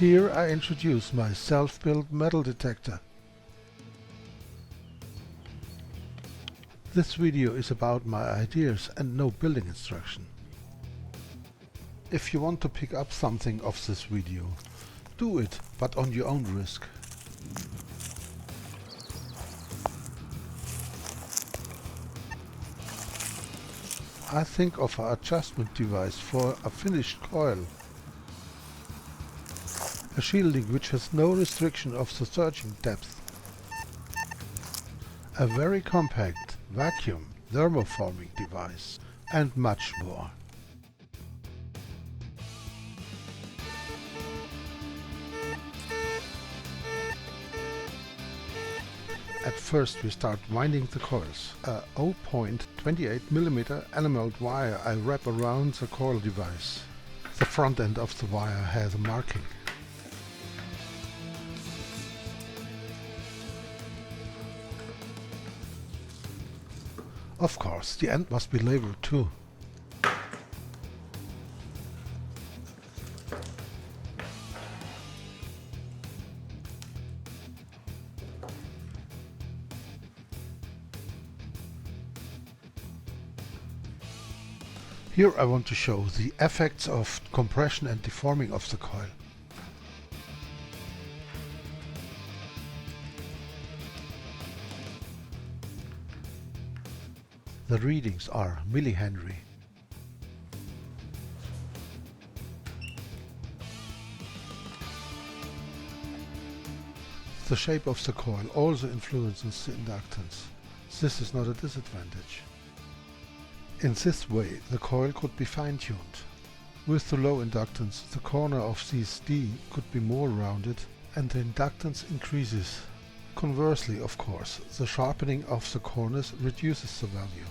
Here I introduce my self-built metal detector. This video is about my ideas and no building instruction. If you want to pick up something of this video, do it, but on your own risk. I think of an adjustment device for a finished coil. A shielding which has no restriction of the surging depth. A very compact vacuum thermoforming device, and much more. At first we start winding the coils. A 0.28mm enameled wire I wrap around the coil device. The front end of the wire has a marking. Of course, the end must be labeled too. Here I want to show the effects of compression and deforming of the coil. The readings are millihenry. The shape of the coil also influences the inductance. This is not a disadvantage. In this way the coil could be fine-tuned. With the low inductance the corner of this D could be more rounded and the inductance increases. Conversely, of course, the sharpening of the corners reduces the value.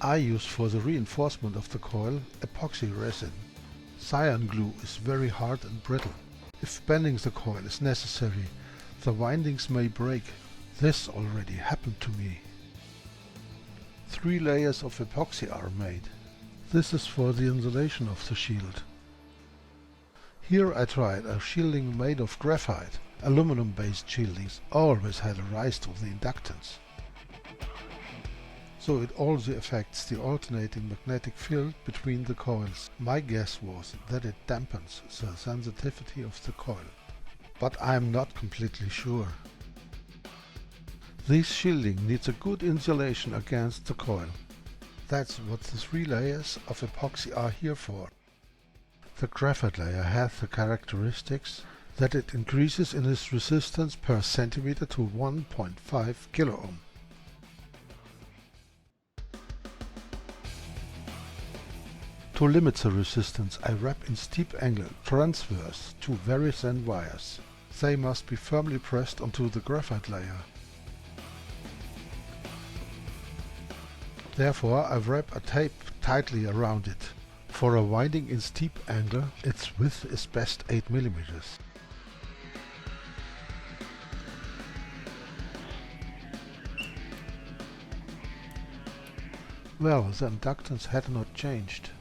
I use for the reinforcement of the coil epoxy resin. Cyan glue is very hard and brittle. If bending the coil is necessary, the windings may break. This already happened to me. 3 layers of epoxy are made. This is for the insulation of the shield. Here I tried a shielding made of graphite. Aluminum-based shieldings always had a rise to the inductance. So it also affects the alternating magnetic field between the coils. My guess was that it dampens the sensitivity of the coil, but I am not completely sure. This shielding needs a good insulation against the coil. That's what the 3 layers of epoxy are here for. The graphite layer has the characteristics that it increases in its resistance per centimeter to 1.5 kiloohm. To limit the resistance, I wrap in steep angle transverse 2 very thin wires. They must be firmly pressed onto the graphite layer. Therefore I wrap a tape tightly around it. For a winding in steep angle, its width is best 8mm. Well, the inductance had not changed.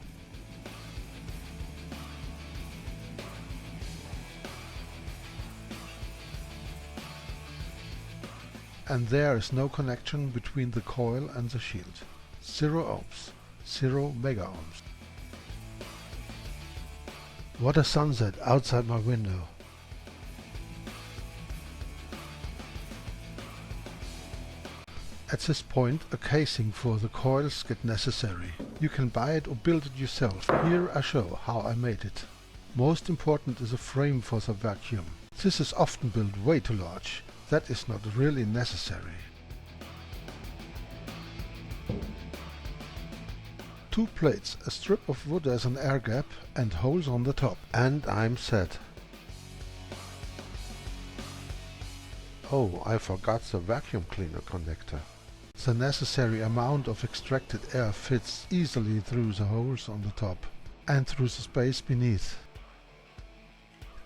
And there is no connection between the coil and the shield. 0 ohms, 0 megaohms. What a sunset outside my window. At this point a casing for the coils get necessary. You can buy it or build it yourself. Here I show how I made it. Most important is a frame for the vacuum. This is often built way too large. That is not really necessary. 2 plates, a strip of wood as an air gap and holes on the top, and I'm set. Oh, I forgot the vacuum cleaner connector. The necessary amount of extracted air fits easily through the holes on the top and through the space beneath.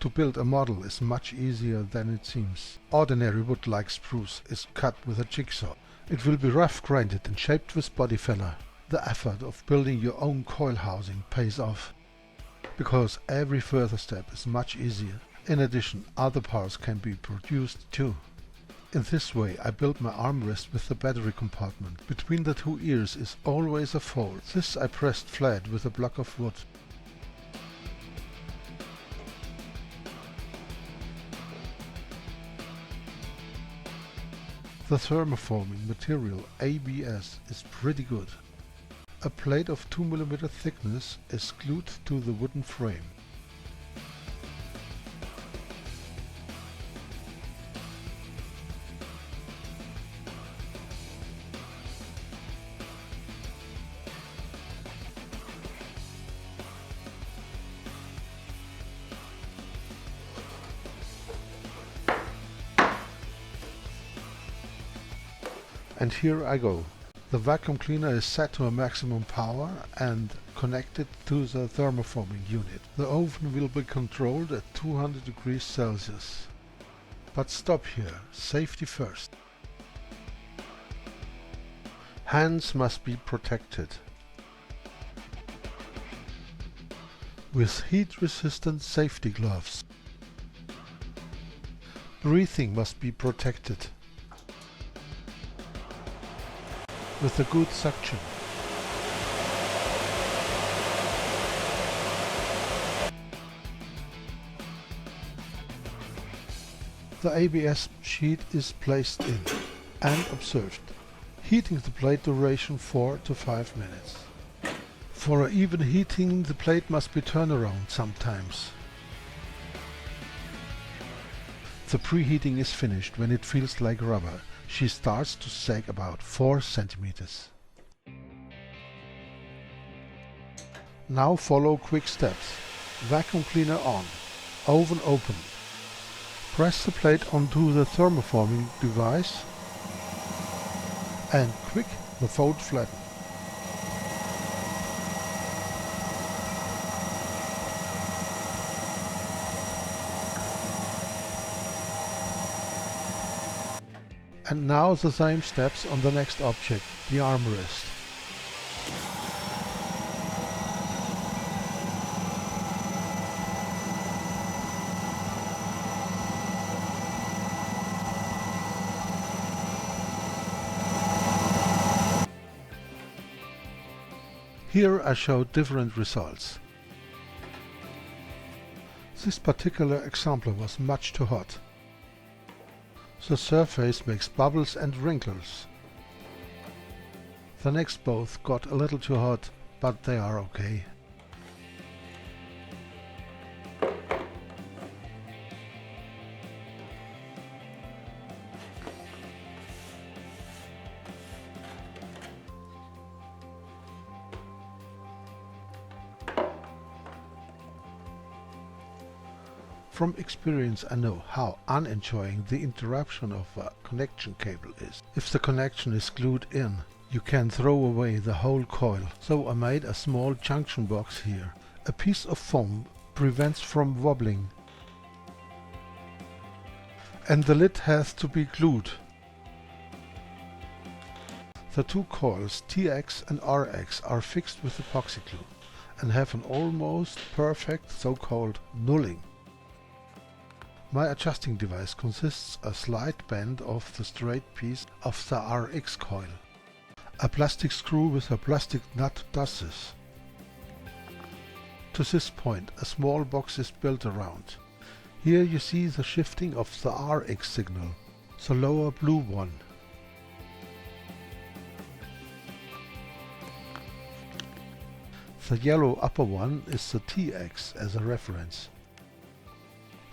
To build a model is much easier than it seems. Ordinary wood like spruce is cut with a jigsaw. It will be rough grinded and shaped with body filler. The effort of building your own coil housing pays off. because every further step is much easier. In addition, other parts can be produced too. In this way I built my armrest with the battery compartment. Between the two ears is always a fold. This I pressed flat with a block of wood. The thermoforming material ABS is pretty good. A plate of 2 mm thickness is glued to the wooden frame. And here I go. The vacuum cleaner is set to a maximum power and connected to the thermoforming unit. The oven will be controlled at 200 degrees Celsius. But stop here, safety first. Hands must be protected with heat-resistant safety gloves. Breathing must be protected with a good suction. The ABS sheet is placed in and observed. Heating the plate duration 4 to 5 minutes. For an even heating the plate must be turned around sometimes. The preheating is finished when it feels like rubber. She starts to sag about 4 centimeters. Now follow quick steps. Vacuum cleaner on. Oven open. Press the plate onto the thermoforming device and quick the fold flatten. And now the same steps on the next object, the armrest. Here I show different results. This particular example was much too hot. The surface makes bubbles and wrinkles. The next both got a little too hot, but they are okay. From experience I know how unenjoying the interruption of a connection cable is. If the connection is glued in, you can throw away the whole coil. So I made a small junction box here. A piece of foam prevents from wobbling. And the lid has to be glued. The two coils TX and RX are fixed with epoxy glue and have an almost perfect so-called nulling. My adjusting device consists a slight bend of the straight piece of the RX coil. A plastic screw with a plastic nut does this. To this point a small box is built around. Here you see the shifting of the RX signal, the lower blue one. The yellow upper one is the TX as a reference.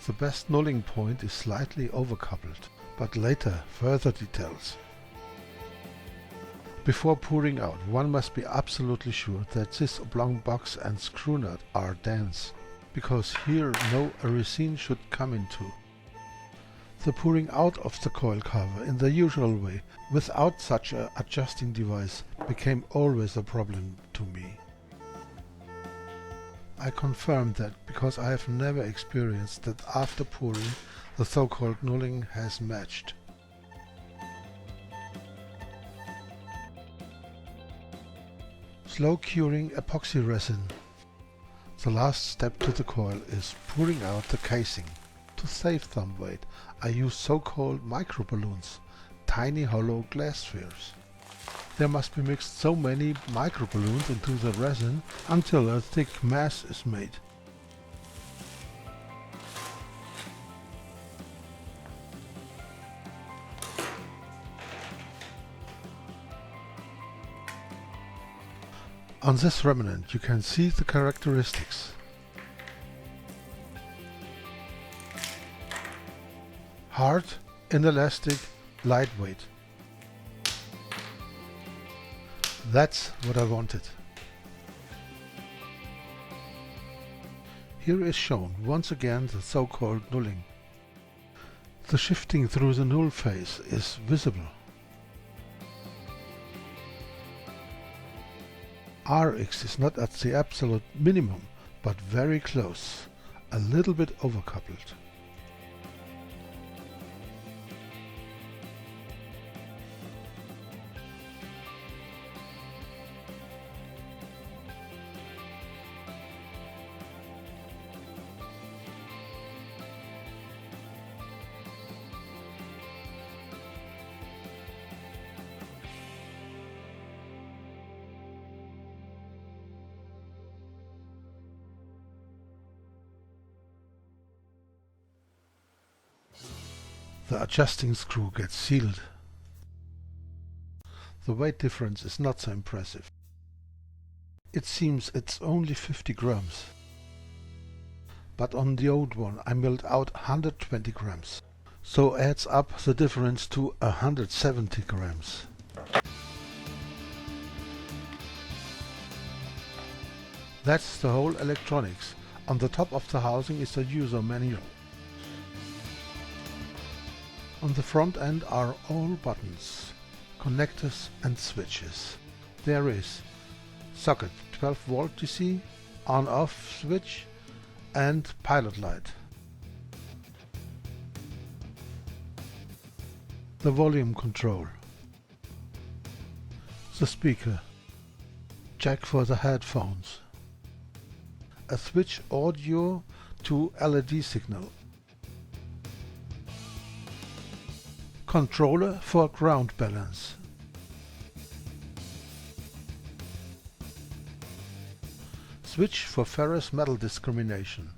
The best nulling point is slightly overcoupled, but later further details. Before pouring out, one must be absolutely sure that this oblong box and screw nut are dense, because here no resin should come into. The pouring out of the coil cover in the usual way, without such an adjusting device, became always a problem to me. I confirm that because I have never experienced that after pouring the so-called nulling has matched. Slow curing epoxy resin. The last step to the coil is pouring out the casing. To save thumb weight, I use so-called microballoons, tiny hollow glass spheres. There must be mixed so many microballoons into the resin until a thick mass is made. On this remnant you can see the characteristics. Hard, inelastic, lightweight. That's what I wanted. Here is shown once again the so-called nulling. The shifting through the null phase is visible. Rx is not at the absolute minimum, but very close, a little bit overcoupled. The adjusting screw gets sealed. The weight difference is not so impressive. It seems it's only 50 grams. But on the old one I milled out 120 grams. So adds up the difference to 170 grams. That's the whole electronics. On the top of the housing is the user manual. On the front end are all buttons, connectors and switches. There is socket 12 volt DC, on-off switch and pilot light. The volume control. The speaker. Jack for the headphones. A switch audio to LED signal. Controller for ground balance. Switch for ferrous metal discrimination.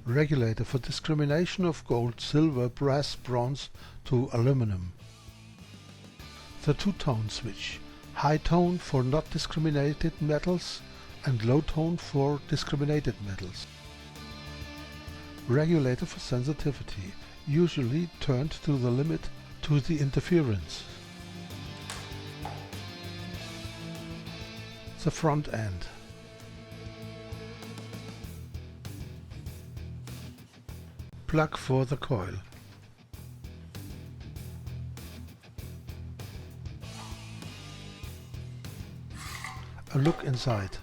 Regulator for discrimination of gold, silver, brass, bronze to aluminum. The two-tone switch. High tone for not discriminated metals and low tone for discriminated metals. Regulator for sensitivity, usually turned to the limit to the interference. The front end. Plug for the coil. A look inside.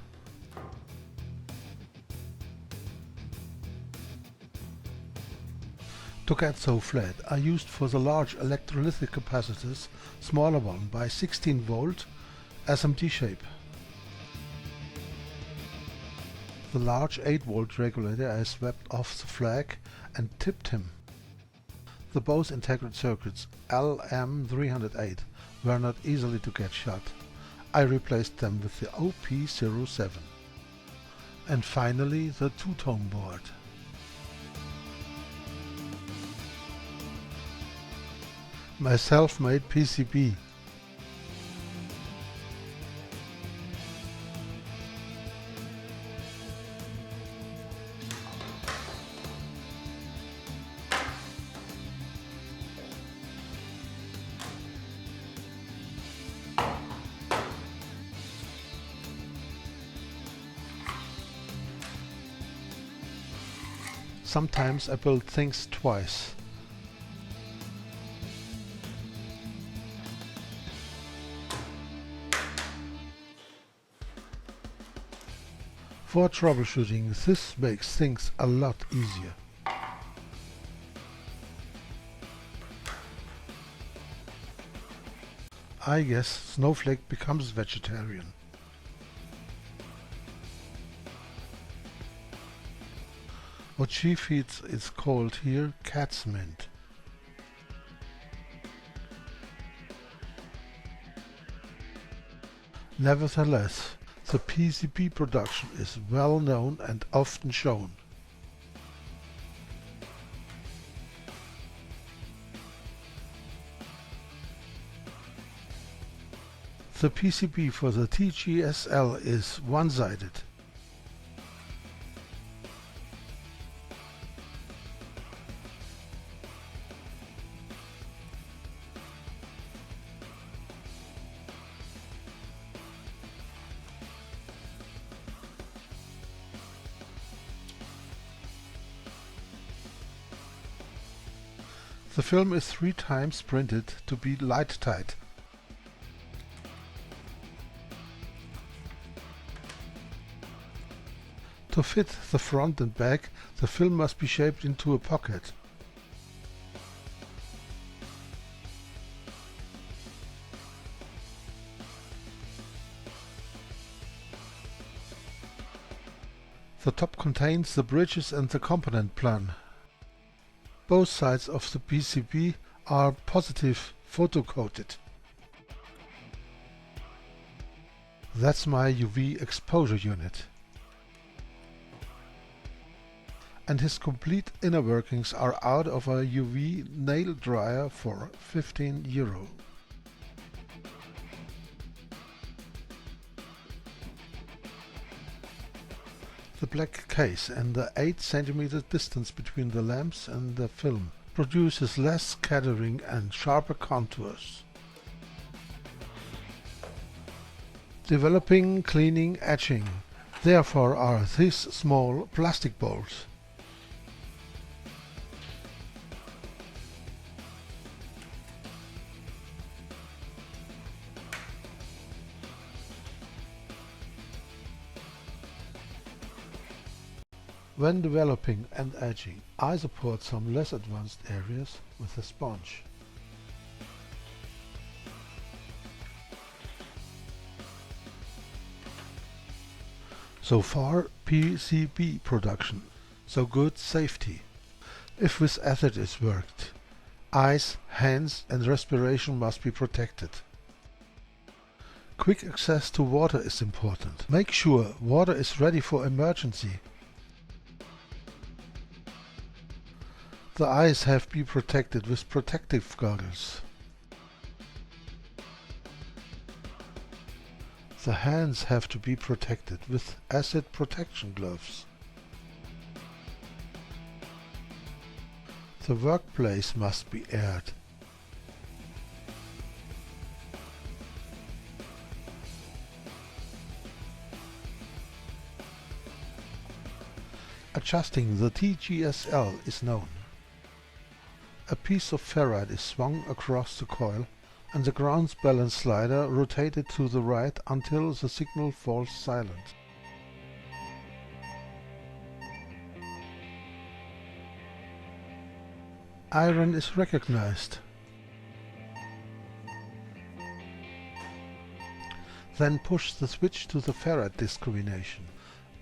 To get so flat, I used for the large electrolytic capacitors smaller one by 16 volt SMT shape. The large 8 volt regulator I swept off the flag and tipped him. The both integrated circuits LM308 were not easily to get shut. I replaced them with the OP07. And finally the two-tone board. My self-made PCB. Sometimes I build things twice. For troubleshooting, this makes things a lot easier. I guess Snowflake becomes vegetarian. What she feeds is called here cat's mint. Nevertheless, the PCB production is well known and often shown. The PCB for the TGSL is one-sided. The film is 3 times printed to be light tight. To fit the front and back, the film must be shaped into a pocket. The top contains the bridges and the component plan. Both sides of the PCB are positive photo-coated. That's my UV exposure unit. And his complete inner workings are out of a UV nail dryer for €15. The black case and the 8 cm distance between the lamps and the film produces less scattering and sharper contours. Developing, cleaning, etching. Therefore are these small plastic bowls. When developing and etching, I support some less advanced areas with a sponge. So far PCB production, so good safety. If with acid is worked, eyes, hands and respiration must be protected. Quick access to water is important. Make sure water is ready for emergency. The eyes have to be protected with protective goggles. The hands have to be protected with acid protection gloves. The workplace must be aired. Adjusting the TGSL is known. A piece of ferrite is swung across the coil and the ground balance slider rotated to the right until the signal falls silent. Iron is recognized. Then push the switch to the ferrite discrimination.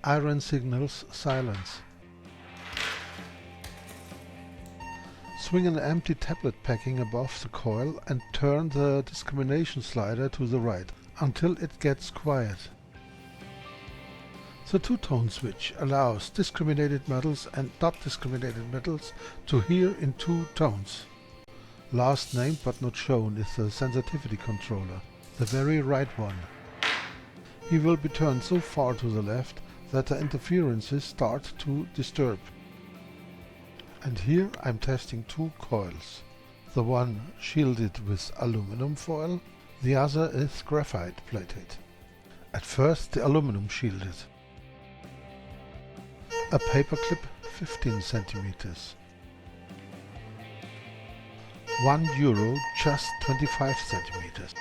Iron signals silence. Swing an empty tablet packing above the coil and turn the discrimination slider to the right until it gets quiet. The two-tone switch allows discriminated metals and not discriminated metals to hear in 2 tones. Last named but not shown is the sensitivity controller, the very right one. He will be turned so far to the left that the interferences start to disturb. And here I'm testing 2 coils. The one shielded with aluminum foil, the other is graphite plated. At first the aluminum shielded. A paperclip 15 centimeters. €1 just 25 centimeters.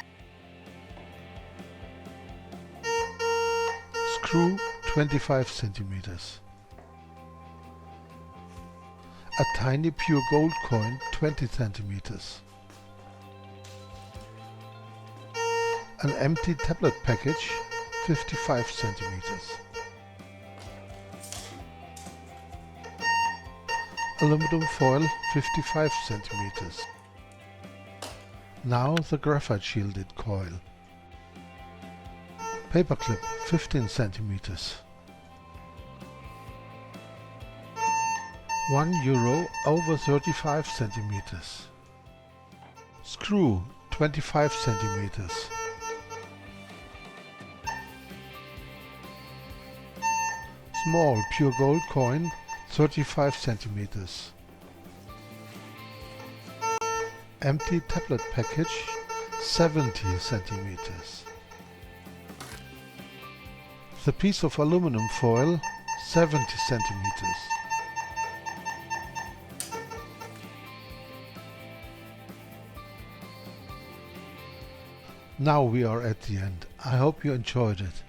Screw 25 centimeters. A tiny pure gold coin 20 centimeters. An empty tablet package 55 centimeters. Aluminum foil 55 cm. Now the graphite shielded coil. Paperclip 15 cm. €1 over 35 cm. Screw 25 cm. Small pure gold coin 35 cm. Empty tablet package 70 cm. The piece of aluminum foil 70 cm. Now we are at the end. I hope you enjoyed it.